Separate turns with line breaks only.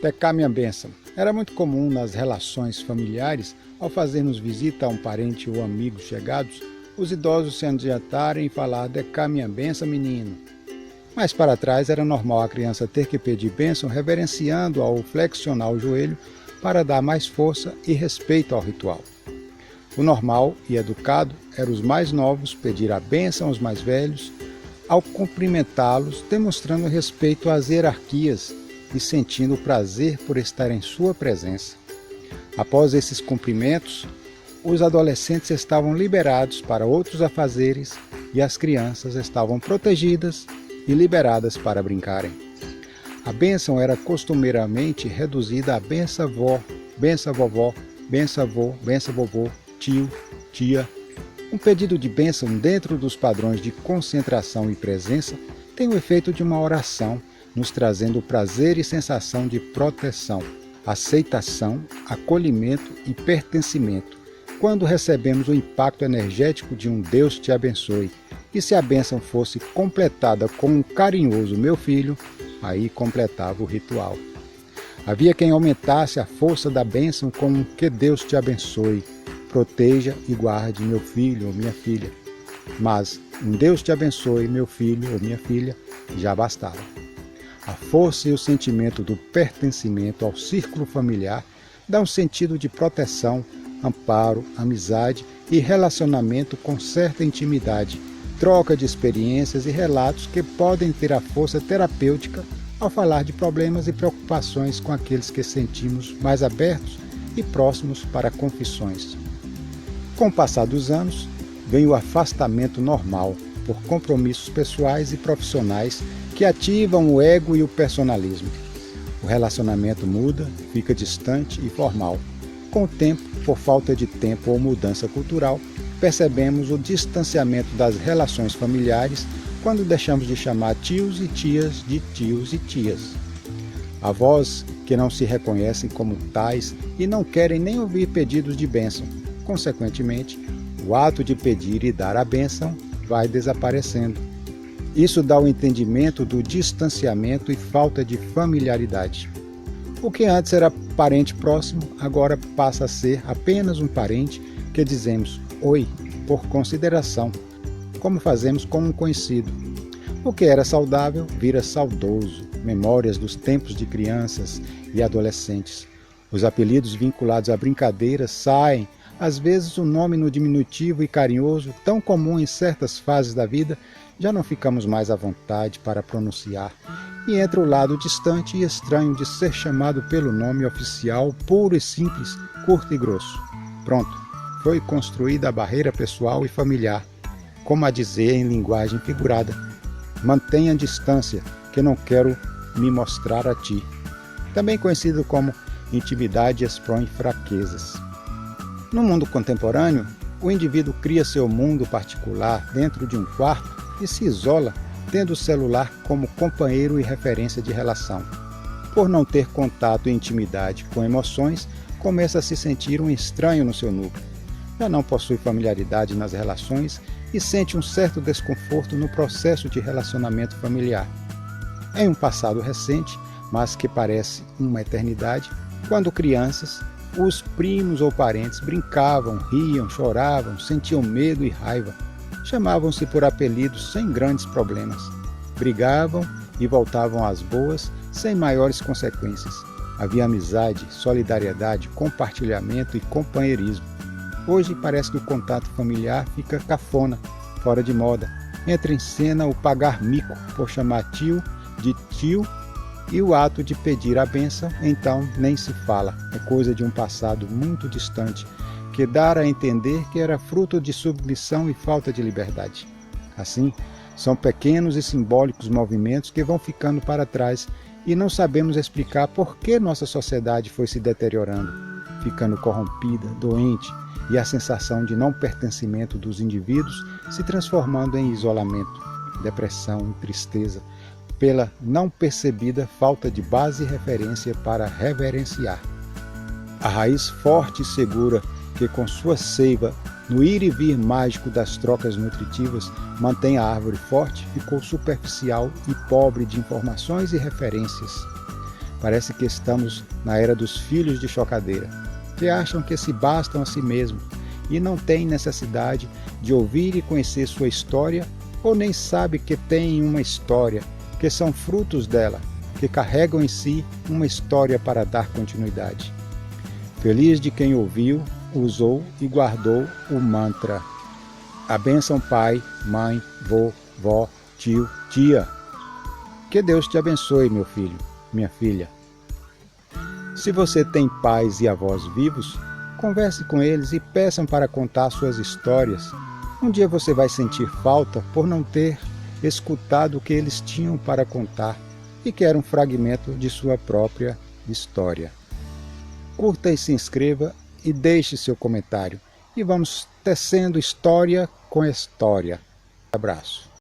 Pecar minha bênção. Era muito comum nas relações familiares, ao fazermos visita a um parente ou amigos chegados, os idosos se adiantarem e falar: "Decá minha bênção, menino". Mais para trás era normal a criança ter que pedir bênção reverenciando ao flexionar o joelho para dar mais força e respeito ao ritual. O normal e educado era os mais novos pedir a bênção aos mais velhos, ao cumprimentá-los, demonstrando respeito às hierarquias e sentindo o prazer por estar em sua presença. Após esses cumprimentos, os adolescentes estavam liberados para outros afazeres e as crianças estavam protegidas e liberadas para brincarem. A bênção era costumeiramente reduzida a benção avó, benção vovó, benção avô, benção vovô, tio, tia. Um pedido de bênção dentro dos padrões de concentração e presença tem o efeito de uma oração, nos trazendo prazer e sensação de proteção, aceitação, acolhimento e pertencimento, quando recebemos o impacto energético de um Deus te abençoe. E se a bênção fosse completada com um carinhoso meu filho, aí completava o ritual. Havia quem aumentasse a força da bênção com um que Deus te abençoe, proteja e guarde meu filho ou minha filha. Mas um Deus te abençoe, meu filho ou minha filha, já bastava. A força e o sentimento do pertencimento ao círculo familiar dá um sentido de proteção, amparo, amizade e relacionamento com certa intimidade, troca de experiências e relatos que podem ter a força terapêutica ao falar de problemas e preocupações com aqueles que sentimos mais abertos e próximos para confissões. Com o passar dos anos, vem o afastamento normal por compromissos pessoais e profissionais que ativam o ego e o personalismo. O relacionamento muda, fica distante e formal. Com o tempo, por falta de tempo ou mudança cultural, percebemos o distanciamento das relações familiares quando deixamos de chamar tios e tias de tios e tias. Avós que não se reconhecem como tais e não querem nem ouvir pedidos de bênção. Consequentemente, o ato de pedir e dar a bênção vai desaparecendo. Isso dá o entendimento do distanciamento e falta de familiaridade. O que antes era parente próximo, agora passa a ser apenas um parente que dizemos "oi" por consideração, como fazemos com um conhecido. O que era saudável vira saudoso, memórias dos tempos de crianças e adolescentes. Os apelidos vinculados à brincadeira saem, às vezes o nome no diminutivo e carinhoso, tão comum em certas fases da vida, já não ficamos mais à vontade para pronunciar, e entra o lado distante e estranho de ser chamado pelo nome oficial, puro e simples, curto e grosso. Pronto, foi construída a barreira pessoal e familiar, como a dizer em linguagem figurada: mantenha a distância, que não quero me mostrar a ti. Também conhecido como intimidade expõe fraquezas. No mundo contemporâneo, o indivíduo cria seu mundo particular dentro de um quarto e se isola, tendo o celular como companheiro e referência de relação. Por não ter contato e intimidade com emoções, começa a se sentir um estranho no seu núcleo. Já não possui familiaridade nas relações e sente um certo desconforto no processo de relacionamento familiar. Em um passado recente, mas que parece uma eternidade, quando crianças, os primos ou parentes brincavam, riam, choravam, sentiam medo e raiva. Chamavam-se por apelidos sem grandes problemas. Brigavam e voltavam às boas, sem maiores consequências. Havia amizade, solidariedade, compartilhamento e companheirismo. Hoje parece que o contato familiar fica cafona, fora de moda. Entra em cena o pagar mico por chamar tio de tio e o ato de pedir a bênção, então nem se fala. É coisa de um passado muito distante, que dá a entender que era fruto de submissão e falta de liberdade. Assim, são pequenos e simbólicos movimentos que vão ficando para trás e não sabemos explicar por que nossa sociedade foi se deteriorando, ficando corrompida, doente, e a sensação de não pertencimento dos indivíduos se transformando em isolamento, depressão e tristeza, pela não percebida falta de base e referência para reverenciar. A raiz forte e segura que com sua seiva, no ir e vir mágico das trocas nutritivas, mantém a árvore forte, ficou superficial e pobre de informações e referências. Parece que estamos na era dos filhos de chocadeira, que acham que se bastam a si mesmos e não têm necessidade de ouvir e conhecer sua história, ou nem sabe que têm uma história, que são frutos dela, que carregam em si uma história para dar continuidade. Feliz de quem ouviu, usou e guardou o mantra. A bênção pai, mãe, vô, vó, tio, tia. Que Deus te abençoe, meu filho, minha filha. Se você tem pais e avós vivos, converse com eles e peçam para contar suas histórias. Um dia você vai sentir falta por não ter escutado o que eles tinham para contar e que era um fragmento de sua própria história. Curta e se inscreva e deixe seu comentário. E vamos tecendo história com história. Abraço.